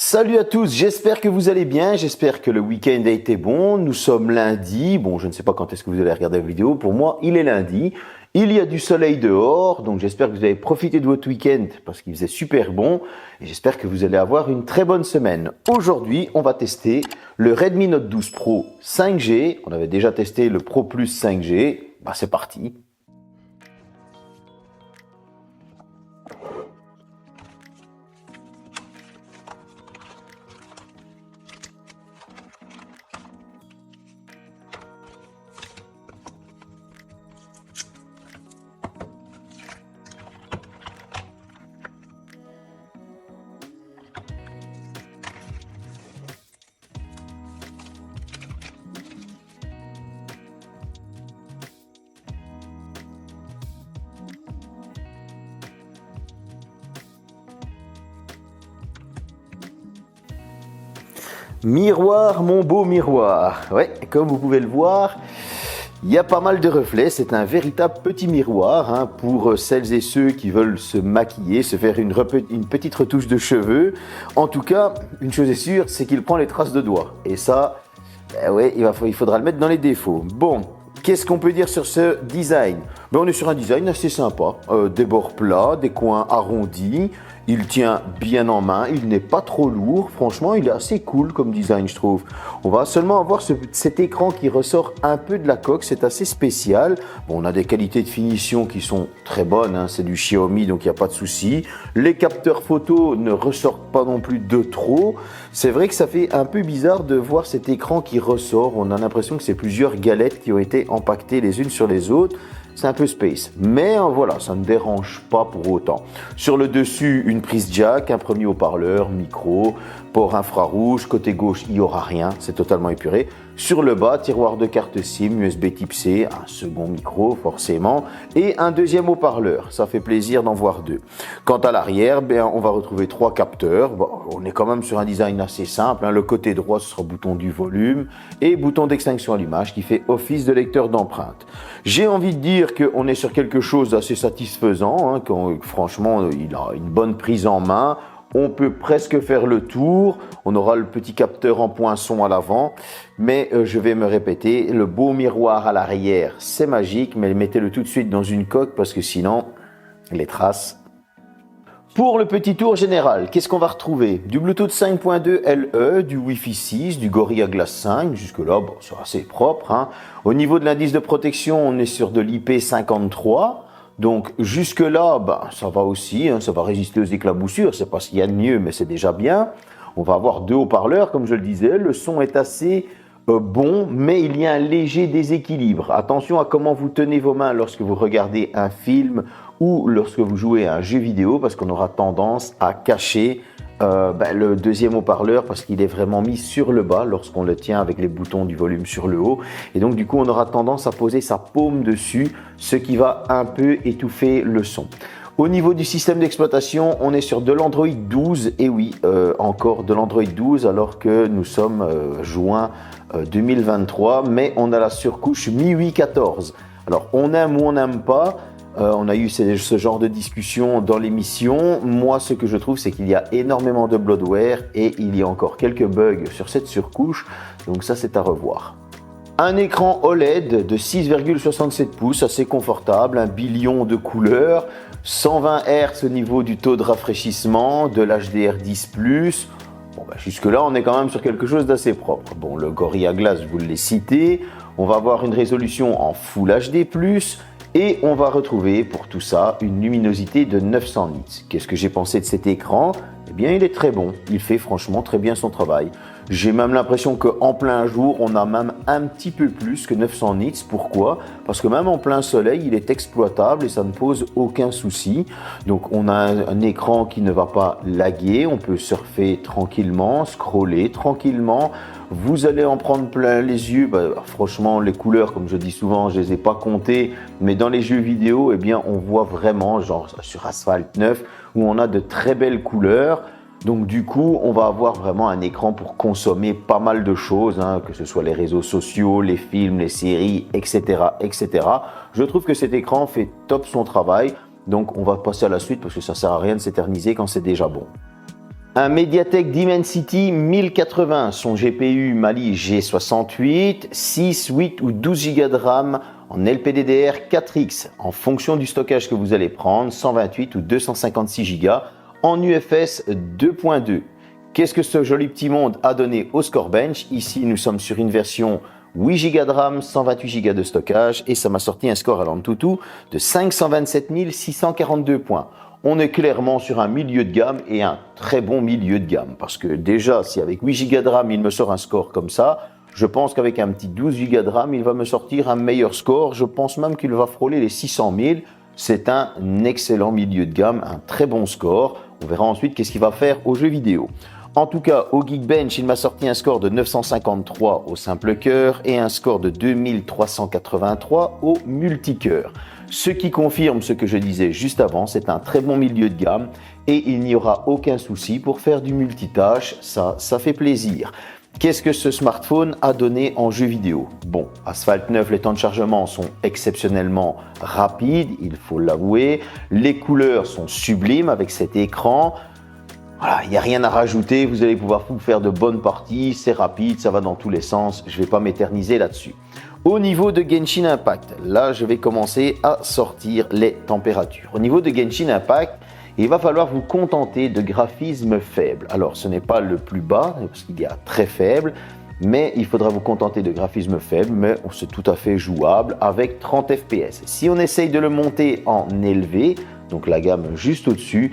Salut à tous, j'espère que vous allez bien, j'espère que le week-end a été bon. Nous sommes lundi, bon je ne sais pas quand est-ce que vous allez regarder la vidéo, pour moi il est lundi. Il y a du soleil dehors, donc j'espère que vous avez profité de votre week-end parce qu'il faisait super bon. Et j'espère que vous allez avoir une très bonne semaine. Aujourd'hui, on va tester le Redmi Note 12 Pro 5G. On avait déjà testé le Pro Plus 5G, c'est parti. Miroir, mon beau miroir. Ouais, comme vous pouvez le voir, il y a pas mal de reflets. C'est un véritable petit miroir pour celles et ceux qui veulent se maquiller, se faire une petite retouche de cheveux. En tout cas, une chose est sûre, c'est qu'il prend les traces de doigts. Et ça, ouais, il faudra le mettre dans les défauts. Bon, qu'est-ce qu'on peut dire sur ce design? On est sur un design assez sympa. Des bords plats, des coins arrondis. Il tient bien en main, il n'est pas trop lourd. Franchement, il est assez cool comme design, je trouve. On va seulement avoir cet écran qui ressort un peu de la coque, c'est assez spécial. Bon, on a des qualités de finition qui sont très bonnes, c'est du Xiaomi, donc il n'y a pas de souci. Les capteurs photo ne ressortent pas non plus de trop. C'est vrai que ça fait un peu bizarre de voir cet écran qui ressort. On a l'impression que c'est plusieurs galettes qui ont été empaquetées les unes sur les autres. C'est un peu space, mais voilà, ça ne dérange pas pour autant. Sur le dessus, une prise jack, un premier haut-parleur, micro, port infrarouge. Côté gauche, il n'y aura rien, c'est totalement épuré. Sur le bas, tiroir de carte SIM, USB Type C, un second micro forcément, et un deuxième haut-parleur. Ça fait plaisir d'en voir deux. Quant à l'arrière, on va retrouver trois capteurs. Bon, on est quand même sur un design assez simple. Le côté droit, ce sera bouton du volume et bouton d'extinction à l'image qui fait office de lecteur d'empreinte. J'ai envie de dire qu'on est sur quelque chose d'assez satisfaisant, franchement, il a une bonne prise en main. On peut presque faire le tour. On aura le petit capteur en poinçon à l'avant. Mais je vais me répéter, le beau miroir à l'arrière, c'est magique. Mais mettez-le tout de suite dans une coque parce que sinon, les traces. Pour le petit tour général, qu'est-ce qu'on va retrouver? Du Bluetooth 5.2 LE, du Wi-Fi 6, du Gorilla Glass 5. Jusque-là, c'est assez propre. Au niveau de l'indice de protection, on est sur de l'IP53. Donc jusque-là, ça va aussi, ça va résister aux éclaboussures, c'est pas ce qu'il y a de mieux, mais c'est déjà bien. On va avoir deux haut-parleurs, comme je le disais, le son est assez bon, mais il y a un léger déséquilibre. Attention à comment vous tenez vos mains lorsque vous regardez un film ou lorsque vous jouez à un jeu vidéo, parce qu'on aura tendance à cacher le deuxième haut-parleur parce qu'il est vraiment mis sur le bas lorsqu'on le tient avec les boutons du volume sur le haut. Et donc du coup, on aura tendance à poser sa paume dessus, ce qui va un peu étouffer le son. Au niveau du système d'exploitation, on est sur de l'Android 12, et oui, encore de l'Android 12 alors que nous sommes juin 2023, mais on a la surcouche MIUI 14. Alors on aime ou on n'aime pas, on a eu ce genre de discussion dans l'émission. Moi, ce que je trouve, c'est qu'il y a énormément de bloatware et il y a encore quelques bugs sur cette surcouche. Donc ça, c'est à revoir. Un écran OLED de 6,67 pouces, assez confortable, un billion de couleurs, 120 Hz au niveau du taux de rafraîchissement, de l'HDR10+. Jusque-là, on est quand même sur quelque chose d'assez propre. Bon, le Gorilla Glass, je vous l'ai cité. On va avoir une résolution en Full HD+. Et on va retrouver pour tout ça une luminosité de 900 nits. Qu'est-ce que j'ai pensé de cet écran? Eh bien, il est très bon. Il fait franchement très bien son travail. J'ai même l'impression qu'en plein jour, on a même un petit peu plus que 900 nits. Pourquoi? Parce que même en plein soleil, il est exploitable et ça ne pose aucun souci. Donc, on a un écran qui ne va pas laguer. On peut surfer tranquillement, scroller tranquillement. Vous allez en prendre plein les yeux. Franchement, les couleurs, comme je dis souvent, je les ai pas comptées. Mais dans les jeux vidéo, eh bien, on voit vraiment, genre sur Asphalt 9, où on a de très belles couleurs. Donc du coup, on va avoir vraiment un écran pour consommer pas mal de choses, que ce soit les réseaux sociaux, les films, les séries, etc., etc. Je trouve que cet écran fait top son travail. Donc on va passer à la suite parce que ça sert à rien de s'éterniser quand c'est déjà bon. Un Mediatek Dimensity 1080, son GPU Mali G68, 6, 8 ou 12 Go de RAM en LPDDR 4X en fonction du stockage que vous allez prendre, 128 ou 256 Go en UFS 2.2. Qu'est-ce que ce joli petit monde a donné au Scorebench? Ici, nous sommes sur une version 8 Go de RAM, 128 Go de stockage et ça m'a sorti un score à l'Antutu de 527 642 points. On est clairement sur un milieu de gamme et un très bon milieu de gamme parce que déjà, si avec 8 Go de RAM, il me sort un score comme ça, je pense qu'avec un petit 12 Go de RAM, il va me sortir un meilleur score. Je pense même qu'il va frôler les 600 000. C'est un excellent milieu de gamme, un très bon score. On verra ensuite qu'est-ce qu'il va faire aux jeux vidéo. En tout cas, au Geekbench, il m'a sorti un score de 953 au simple cœur et un score de 2383 au multicœur. Ce qui confirme ce que je disais juste avant, c'est un très bon milieu de gamme et il n'y aura aucun souci pour faire du multitâche, ça fait plaisir. Qu'est-ce que ce smartphone a donné en jeu vidéo? Bon, Asphalt 9, les temps de chargement sont exceptionnellement rapides, il faut l'avouer. Les couleurs sont sublimes avec cet écran. Voilà, il n'y a rien à rajouter, vous allez pouvoir vous faire de bonnes parties, c'est rapide, ça va dans tous les sens, je ne vais pas m'éterniser là-dessus. Au niveau de Genshin Impact, là je vais commencer à sortir les températures. Au niveau de Genshin Impact, il va falloir vous contenter de graphismes faibles. Alors ce n'est pas le plus bas, parce qu'il y a très faible, mais il faudra vous contenter de graphismes faibles, mais c'est tout à fait jouable avec 30 fps. Si on essaye de le monter en élevé, donc la gamme juste au-dessus,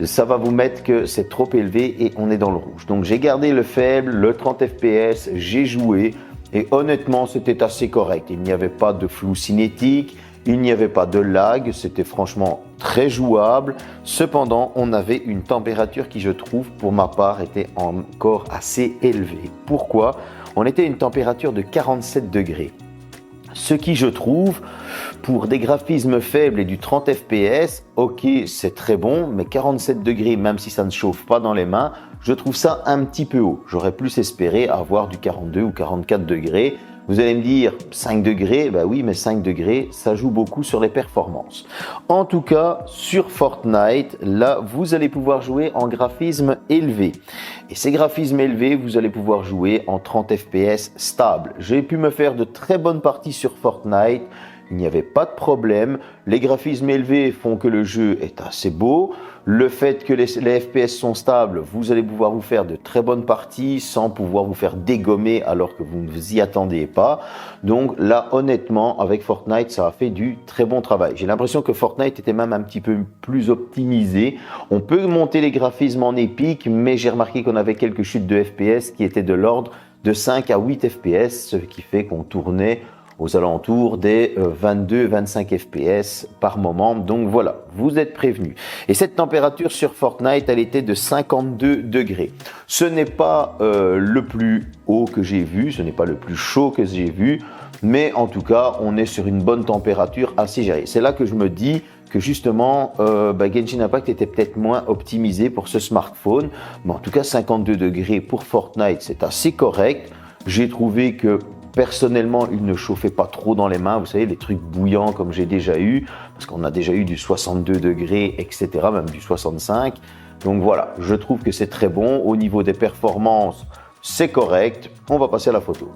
ça va vous mettre que c'est trop élevé et on est dans le rouge. Donc j'ai gardé le faible, le 30 fps, j'ai joué et honnêtement c'était assez correct. Il n'y avait pas de flou cinétique, il n'y avait pas de lag, c'était franchement très jouable. Cependant, on avait une température qui, je trouve, pour ma part, était encore assez élevée. Pourquoi? On était à une température de 47 degrés. Ce qui, je trouve, pour des graphismes faibles et du 30 fps, ok, c'est très bon, mais 47 degrés, même si ça ne chauffe pas dans les mains, je trouve ça un petit peu haut. J'aurais plus espéré avoir du 42 ou 44 degrés. Vous allez me dire 5 degrés, bah oui, mais 5 degrés, ça joue beaucoup sur les performances. En tout cas, sur Fortnite, là, vous allez pouvoir jouer en graphisme élevé. Et ces graphismes élevés, vous allez pouvoir jouer en 30 fps stable. J'ai pu me faire de très bonnes parties sur Fortnite. Il n'y avait pas de problème. Les graphismes élevés font que le jeu est assez beau. Le fait que les FPS sont stables, vous allez pouvoir vous faire de très bonnes parties sans pouvoir vous faire dégommer alors que vous ne vous y attendiez pas. Donc là, honnêtement, avec Fortnite, ça a fait du très bon travail. J'ai l'impression que Fortnite était même un petit peu plus optimisé. On peut monter les graphismes en épique, mais j'ai remarqué qu'on avait quelques chutes de FPS qui étaient de l'ordre de 5 à 8 FPS, ce qui fait qu'on tournait aux alentours des 22-25 fps par moment. Donc voilà, vous êtes prévenus. Et cette température sur Fortnite, elle était de 52 degrés. Ce n'est pas le plus haut que j'ai vu, ce n'est pas le plus chaud que j'ai vu, mais en tout cas, on est sur une bonne température assez gérée. C'est là que je me dis que justement, Genshin Impact était peut-être moins optimisé pour ce smartphone. Mais en tout cas, 52 degrés pour Fortnite, c'est assez correct. J'ai trouvé que personnellement, il ne chauffait pas trop dans les mains. Vous savez, les trucs bouillants comme j'ai déjà eu, parce qu'on a déjà eu du 62 degrés, etc., même du 65. Donc voilà, je trouve que c'est très bon. Au niveau des performances, c'est correct. On va passer à la photo.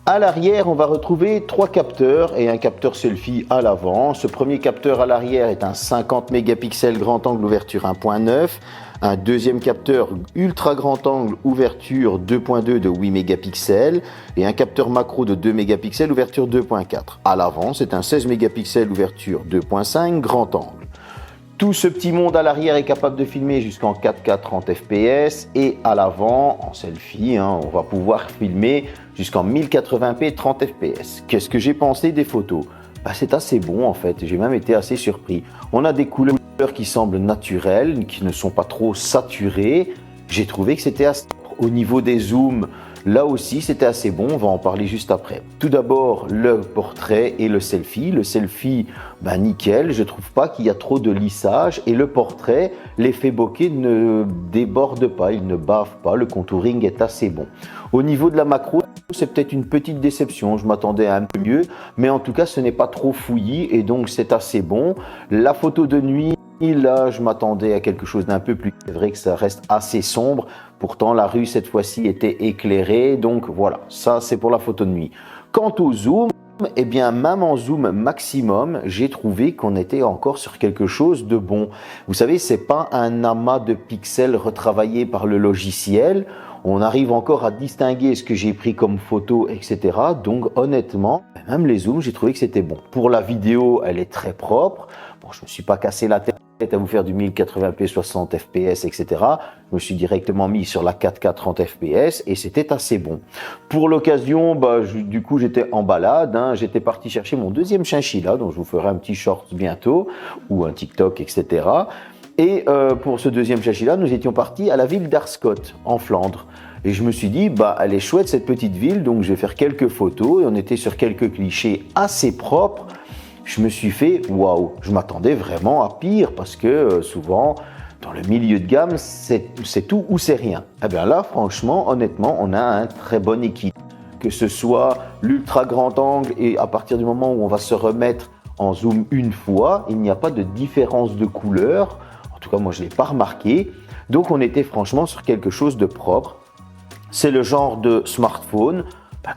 À l'arrière, on va retrouver 3 capteurs et un capteur selfie à l'avant. Ce premier capteur à l'arrière est un 50 mégapixels grand angle ouverture 1.9. Un deuxième capteur ultra grand angle ouverture 2.2 de 8 mégapixels et un capteur macro de 2 mégapixels ouverture 2.4. À l'avant, c'est un 16 mégapixels ouverture 2.5 grand angle. Tout ce petit monde à l'arrière est capable de filmer jusqu'en 4K 30 fps et à l'avant, en selfie, on va pouvoir filmer jusqu'en 1080p 30 fps. Qu'est-ce que j'ai pensé des photos? C'est assez bon en fait, j'ai même été assez surpris. On a des couleurs qui semblent naturelles, qui ne sont pas trop saturées. J'ai trouvé que c'était assez... Au niveau des zooms, là aussi c'était assez bon, on va en parler juste après. Tout d'abord le portrait et le selfie. Le selfie, nickel, je trouve pas qu'il y a trop de lissage et le portrait, l'effet bokeh ne déborde pas, il ne bave pas, le contouring est assez bon. Au niveau de la macro, c'est peut-être une petite déception, je m'attendais à un peu mieux, mais en tout cas ce n'est pas trop fouillis et donc c'est assez bon. La photo de nuit, Là, je m'attendais à quelque chose d'un peu plus... C'est vrai que ça reste assez sombre. Pourtant, la rue, cette fois-ci, était éclairée. Donc voilà, ça, c'est pour la photo de nuit. Quant au zoom, eh bien, même en zoom maximum, j'ai trouvé qu'on était encore sur quelque chose de bon. Vous savez, c'est pas un amas de pixels retravaillé par le logiciel. On arrive encore à distinguer ce que j'ai pris comme photo, etc. Donc, honnêtement, même les zooms, j'ai trouvé que c'était bon. Pour la vidéo, elle est très propre. Bon, je me suis pas cassé la tête à vous faire du 1080p 60 fps, etc. Je me suis directement mis sur la 4K 30 fps et c'était assez bon. Pour l'occasion, du coup, j'étais en balade. J'étais parti chercher mon deuxième chinchilla, dont je vous ferai un petit short bientôt, ou un TikTok, etc. Et pour ce deuxième chinchilla, nous étions partis à la ville d'Arscott, en Flandre. Et je me suis dit, elle est chouette cette petite ville, donc je vais faire quelques photos. Et on était sur quelques clichés assez propres. Je me suis fait waouh, je m'attendais vraiment à pire parce que souvent dans le milieu de gamme c'est tout ou c'est rien. Et bien là franchement honnêtement on a un très bon équilibre, que ce soit l'ultra grand angle et à partir du moment où on va se remettre en zoom une fois, il n'y a pas de différence de couleur, en tout cas moi je ne l'ai pas remarqué, donc on était franchement sur quelque chose de propre. C'est le genre de smartphone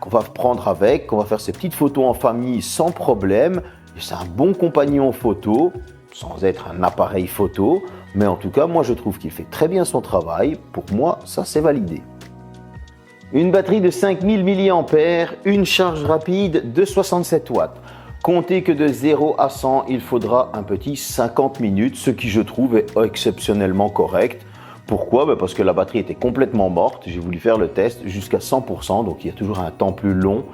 qu'on va prendre avec, qu'on va faire ses petites photos en famille sans problème. C'est un bon compagnon photo, sans être un appareil photo, mais en tout cas, moi je trouve qu'il fait très bien son travail. Pour moi, ça c'est validé. Une batterie de 5000 mAh, une charge rapide de 67 watts. Comptez que de 0 à 100, il faudra un petit 50 minutes, ce qui je trouve est exceptionnellement correct. Pourquoi? Parce que la batterie était complètement morte. J'ai voulu faire le test jusqu'à 100%, donc il y a toujours un temps plus long.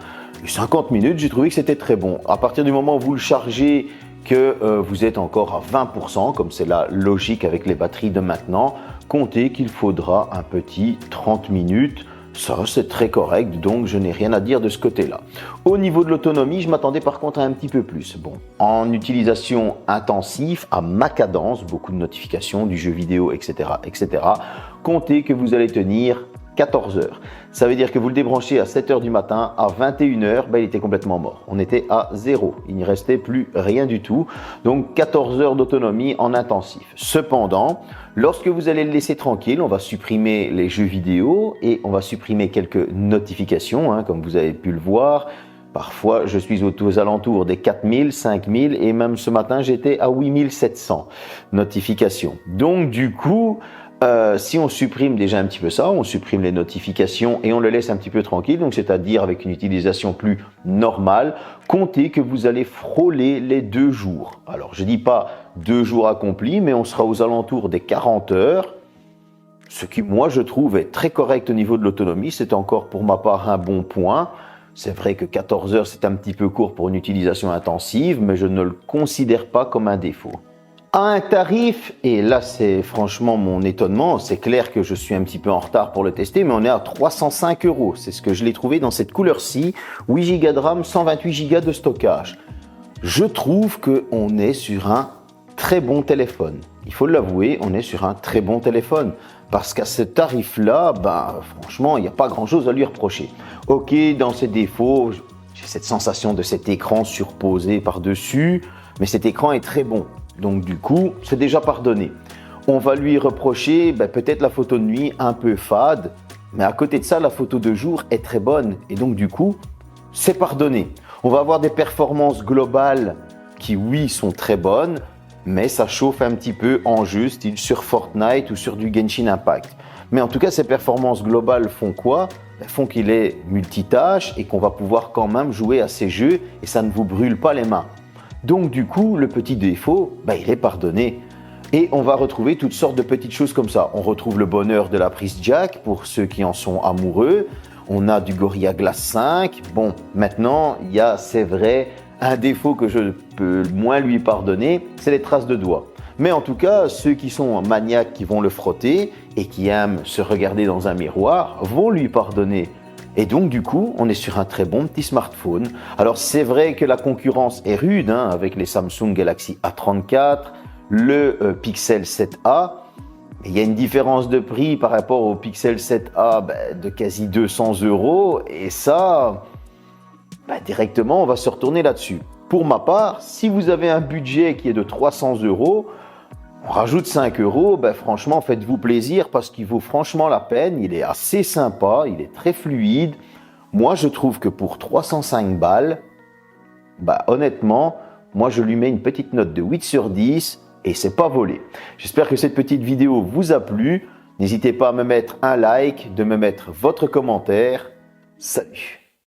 50 minutes, j'ai trouvé que c'était très bon. À partir du moment où vous le chargez, que vous êtes encore à 20%, comme c'est la logique avec les batteries de maintenant, comptez qu'il faudra un petit 30 minutes. Ça, c'est très correct, donc je n'ai rien à dire de ce côté-là. Au niveau de l'autonomie, je m'attendais par contre à un petit peu plus. Bon, en utilisation intensive, à ma cadence, beaucoup de notifications, du jeu vidéo, etc., etc., comptez que vous allez tenir 14 heures. Ça veut dire que vous le débranchez à 7 heures du matin, à 21 heures, il était complètement mort. On était à zéro. Il n'y restait plus rien du tout. Donc 14 heures d'autonomie en intensif. Cependant, lorsque vous allez le laisser tranquille, on va supprimer les jeux vidéo et on va supprimer quelques notifications, comme vous avez pu le voir. Parfois, je suis aux alentours des 4000, 5000 et même ce matin, j'étais à 8700 notifications. Donc du coup, si on supprime déjà un petit peu ça, on supprime les notifications et on le laisse un petit peu tranquille, donc c'est-à-dire avec une utilisation plus normale, comptez que vous allez frôler les 2 jours. Alors je dis pas 2 jours accomplis, mais on sera aux alentours des 40 heures, ce qui moi je trouve est très correct au niveau de l'autonomie, c'est encore pour ma part un bon point. C'est vrai que 14 heures c'est un petit peu court pour une utilisation intensive, mais je ne le considère pas comme un défaut. À un tarif, et là c'est franchement mon étonnement, c'est clair que je suis un petit peu en retard pour le tester, mais on est à 305 €. C'est ce que je l'ai trouvé dans cette couleur-ci, 8 Go de RAM, 128 Go de stockage. Je trouve qu'on est sur un très bon téléphone. Il faut l'avouer, on est sur un très bon téléphone. Parce qu'à ce tarif-là, franchement, il n'y a pas grand-chose à lui reprocher. Ok, dans ses défauts, j'ai cette sensation de cet écran surposé par-dessus, mais cet écran est très bon. Donc du coup, c'est déjà pardonné. On va lui reprocher peut-être la photo de nuit un peu fade, mais à côté de ça, la photo de jour est très bonne. Et donc du coup, c'est pardonné. On va avoir des performances globales qui, oui, sont très bonnes, mais ça chauffe un petit peu en jeu, style sur Fortnite ou sur du Genshin Impact. Mais en tout cas, ces performances globales font quoi? Font qu'il est multitâche et qu'on va pouvoir quand même jouer à ces jeux et ça ne vous brûle pas les mains. Donc du coup, le petit défaut, il est pardonné. Et on va retrouver toutes sortes de petites choses comme ça. On retrouve le bonheur de la prise jack pour ceux qui en sont amoureux. On a du Gorilla Glass 5. Bon, maintenant, il y a, c'est vrai, un défaut que je peux moins lui pardonner, c'est les traces de doigts. Mais en tout cas, ceux qui sont maniaques, qui vont le frotter et qui aiment se regarder dans un miroir, vont lui pardonner. Et donc du coup, on est sur un très bon petit smartphone. Alors c'est vrai que la concurrence est rude avec les Samsung Galaxy A34, le Pixel 7a. Il y a une différence de prix par rapport au Pixel 7a de quasi 200 € et ça, directement on va se retourner là-dessus. Pour ma part, si vous avez un budget qui est de 300 €, On rajoute 5 euros, ben franchement faites-vous plaisir parce qu'il vaut franchement la peine, il est assez sympa, il est très fluide. Moi je trouve que pour 305 balles, bah honnêtement, moi je lui mets une petite note de 8 sur 10 et c'est pas volé. J'espère que cette petite vidéo vous a plu. N'hésitez pas à me mettre un like, de me mettre votre commentaire. Salut!